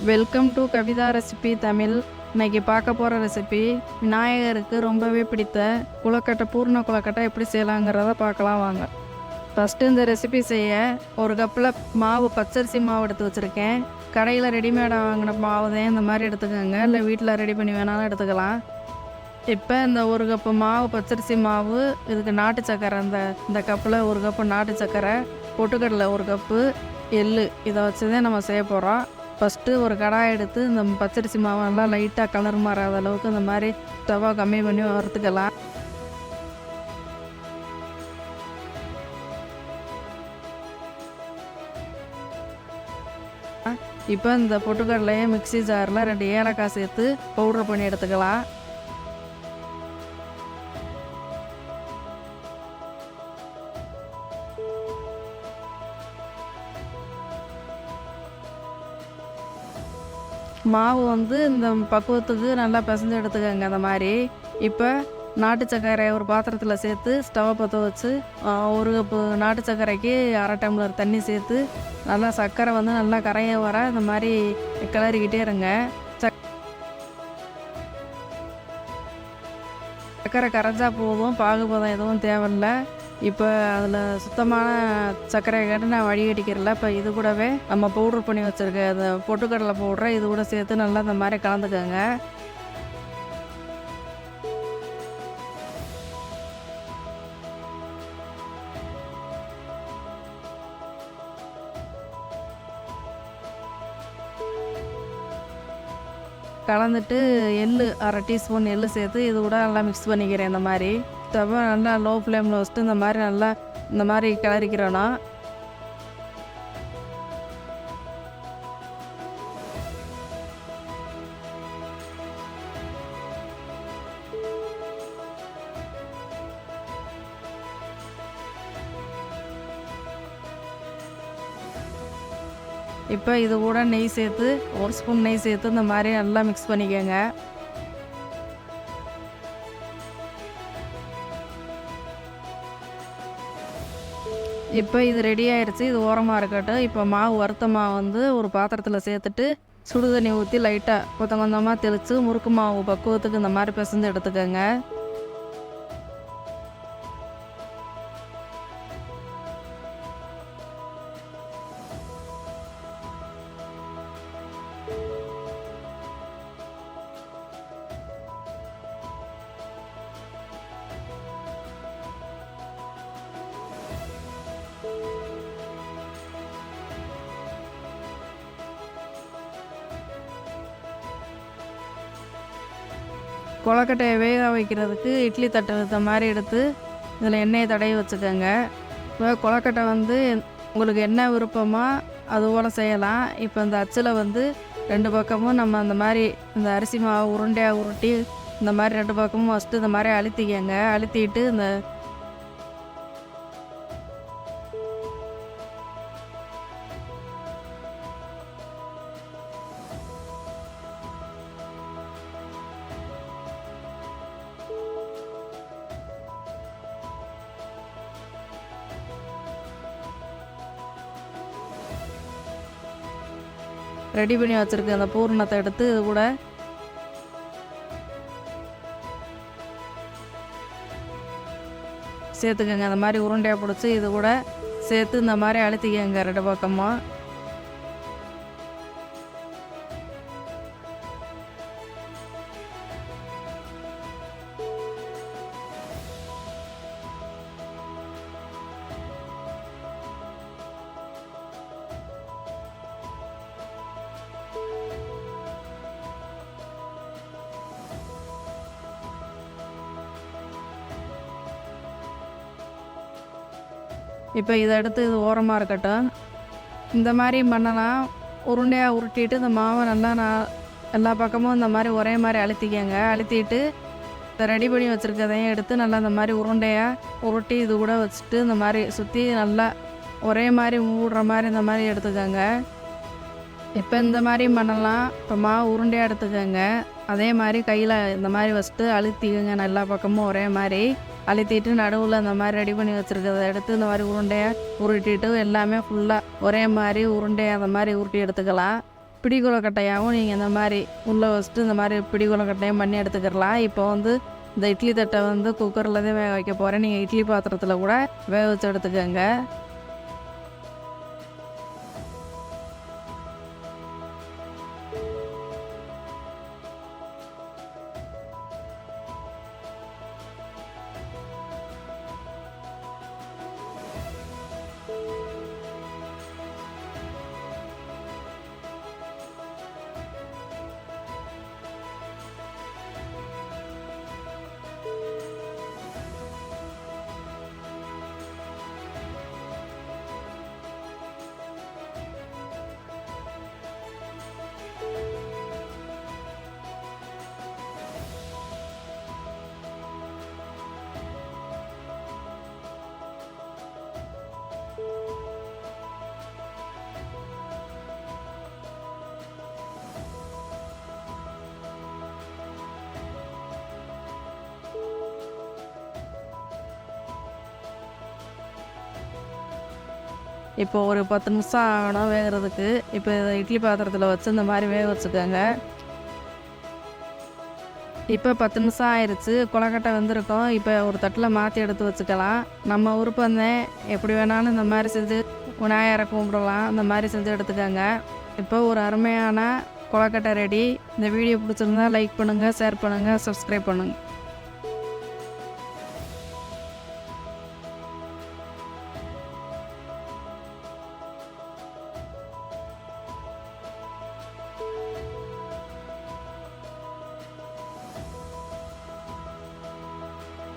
Welcome to Kavitha recipe Tamil. இன்னைக்கு பார்க்க போகிற ரெசிபி விநாயகருக்கு ரொம்பவே பிடித்த குளக்கட்டை, பூர்ண குளக்கட்டை எப்படி செய்யலாங்கிறத பார்க்கலாம் வாங்க. ஃபஸ்ட்டு இந்த ரெசிபி செய்ய ஒரு கப்பில் மாவு, பச்சரிசி மாவு எடுத்து வச்சுருக்கேன். கடையில் ரெடிமேடாக வாங்கின மாவு தான் இந்த மாதிரி எடுத்துக்கோங்க, இல்லை வீட்டில் ரெடி பண்ணி வேணாலும் எடுத்துக்கலாம். இப்போ இந்த ஒரு கப்பு மாவு, பச்சரிசி மாவு, இதுக்கு நாட்டு சக்கரை, இந்த கப்பில் ஒரு கப்பு நாட்டு சக்கரை, பொட்டுக்கடலை ஒரு கப்பு, எள்ளு, இதை வச்சு தான் நம்ம செய்ய போகிறோம். ஃபஸ்ட்டு ஒரு கடாய் எடுத்து இந்த பச்சரிசி மாவு நல்லா லைட்டாக கலர் மாறாத அளவுக்கு இந்த மாதிரி ஸ்டவ்வை கம்மி பண்ணி வறுத்துக்கலாம். இப்போ இந்த பொட்டுக்கடலையை மிக்சி ஜாரில் 2 ஏலக்காய் சேர்த்து பவுட்ரு பண்ணி எடுத்துக்கலாம். மாவு இந்த பக்குவத்துக்கு நல்லா பிசைஞ்சு எடுத்துக்கோங்க. அந்த மாதிரி இப்போ நாட்டு சர்க்கரை ஒரு பாத்திரத்தில் சேர்த்து ஸ்டவ்வை பற்ற வச்சு ஒரு கப்பு நாட்டு சர்க்கரைக்கு 1/2 டம்ளர் தண்ணி சேர்த்து நல்லா சர்க்கரை நல்லா கரைய வர இந்த மாதிரி கிளறிக்கிட்டே இருங்க. சர்க்கரை கரைஞ்சா போதும், பாகுபதம் எதுவும் தேவையில்லை. இப்போ அதில் சுத்தமான சர்க்கரையை கேட்டு நான் வடிகட்டிக்கிறல. இப்போ இது கூடவே நம்ம பவுட்ரு பண்ணி வச்சுருக்க அந்த பொட்டுக்கடலை பவுட்ரை இது கூட சேர்த்து நல்லா இந்த மாதிரி கலந்துக்கோங்க. கலந்துட்டு எள்ளு 1/2 டீஸ்பூன் எள்ளு சேர்த்து இது கூட நல்லா மிக்ஸ் பண்ணிக்கிறேன். இந்த மாதிரி ஸ்டவ்வை நல்லா லோ ஃப்ளேமில் வச்சுட்டு இந்த மாதிரி கிளறிக்கிறோன்னா இப்போ இது கூட நெய் சேர்த்து 1 ஸ்பூன் நெய் சேர்த்து இந்த மாதிரி நல்லா மிக்ஸ் பண்ணிக்கோங்க. இப்போ இது ரெடி ஆயிடுச்சு, இது ஓரமாக இருக்கட்டும். இப்போ மாவு, வறுத்த மாவு ஒரு பாத்திரத்தில் சேர்த்துட்டு சுடு தண்ணி ஊற்றி லைட்டாக கொஞ்சம் கொஞ்சமாக தெளித்து முறுக்கு மாவு பக்குவத்துக்கு இந்த மாதிரி பிசைஞ்சு எடுத்துக்கோங்க. கொழக்கட்டையை வேக வைக்கிறதுக்கு இட்லி தட்டு இந்த மாதிரி எடுத்து இதில் எண்ணெயை தடவி வச்சுக்கோங்க. இப்போ கொழக்கட்டை உங்களுக்கு என்ன விருப்பமோ அதுபோல் செய்யலாம். இப்போ இந்த அச்சில் 2 பக்கமும் நம்ம அந்த மாதிரி இந்த அரிசி மாவு உருண்டையாக உருட்டி இந்த மாதிரி 2 பக்கமும் ஃபஸ்ட்டு இந்த மாதிரி அழுத்திக்கங்க. அழுத்திட்டு இந்த ரெடி பண்ணி வச்சுருக்க அந்த பூரணத்தை எடுத்து இது கூட சேர்த்துக்கங்க. அந்த மாதிரி உருண்டையாக பிடிச்சி இது கூட சேர்த்து இந்த மாதிரி அழுத்திக்கங்க 2 பக்கமும். இப்போ இதை எடுத்து இது ஓரமாக இருக்கட்டும். இந்த மாதிரி பண்ணலாம். உருண்டையாக உருட்டிட்டு இந்த மாவை நல்லா எல்லா பக்கமும் இந்த மாதிரி ஒரே மாதிரி அழுத்திக்கங்க. அழுத்திட்டு இதை ரெடி பண்ணி வச்சுருக்கதையும் எடுத்து நல்லா இந்த மாதிரி உருண்டையாக உருட்டி இது கூட வச்சுட்டு இந்த மாதிரி சுற்றி நல்லா ஒரே மாதிரி மூடுற மாதிரி இந்த மாதிரி எடுத்துக்கோங்க. இப்போ இந்த மாதிரி பண்ணலாம். இப்போ மாவு உருண்டையாக எடுத்துக்கோங்க. அதே மாதிரி கையில் இந்த மாதிரி வச்சுட்டு அழுத்திக்கோங்க. எல்லா பக்கமும் ஒரே மாதிரி அழுத்திட்டு நடுவில் இந்த மாதிரி ரெடி பண்ணி வச்சுருக்கிறத எடுத்து இந்த மாதிரி உருண்டையாக உருட்டிட்டு எல்லாமே ஃபுல்லாக ஒரே மாதிரி உருண்டையாக அந்த மாதிரி உருட்டி எடுத்துக்கலாம். பிடி கொழுக்கட்டையாகவும் நீங்கள் இந்த மாதிரி உள்ளே வச்சுட்டு இந்த மாதிரி பிடி கொழுக்கட்டையும் பண்ணி எடுத்துக்கிடலாம். இப்போ இந்த இட்லி தட்டை குக்கரில் தான் வேக வைக்க போகிறேன். நீங்கள் இட்லி பாத்திரத்தில் கூட வேக வச்சு எடுத்துக்கோங்க. இப்போ ஒரு 10 நிமிஷம் ஆகணும் வேகிறதுக்கு. இப்போ இதை இட்லி பாத்திரத்தில் வச்சு இந்த மாதிரி வேக வச்சுக்கோங்க. இப்போ 10 நிமிஷம் ஆயிடுச்சு. கொழுக்கட்டை வெந்திருக்கும். இப்போ ஒரு தட்டில் மாற்றி எடுத்து வச்சுக்கலாம். நம்ம விருப்பம்தான், எப்படி வேணாலும் இந்த மாதிரி செஞ்சு விநாயகரை கும்பிடலாம். இந்த மாதிரி செஞ்சு எடுத்துக்கோங்க. இப்போ ஒரு அருமையான கொழுக்கட்டை ரெடி. இந்த வீடியோ பிடிச்சிருந்தா லைக் பண்ணுங்கள், ஷேர் பண்ணுங்கள், சப்ஸ்கிரைப் பண்ணுங்கள்.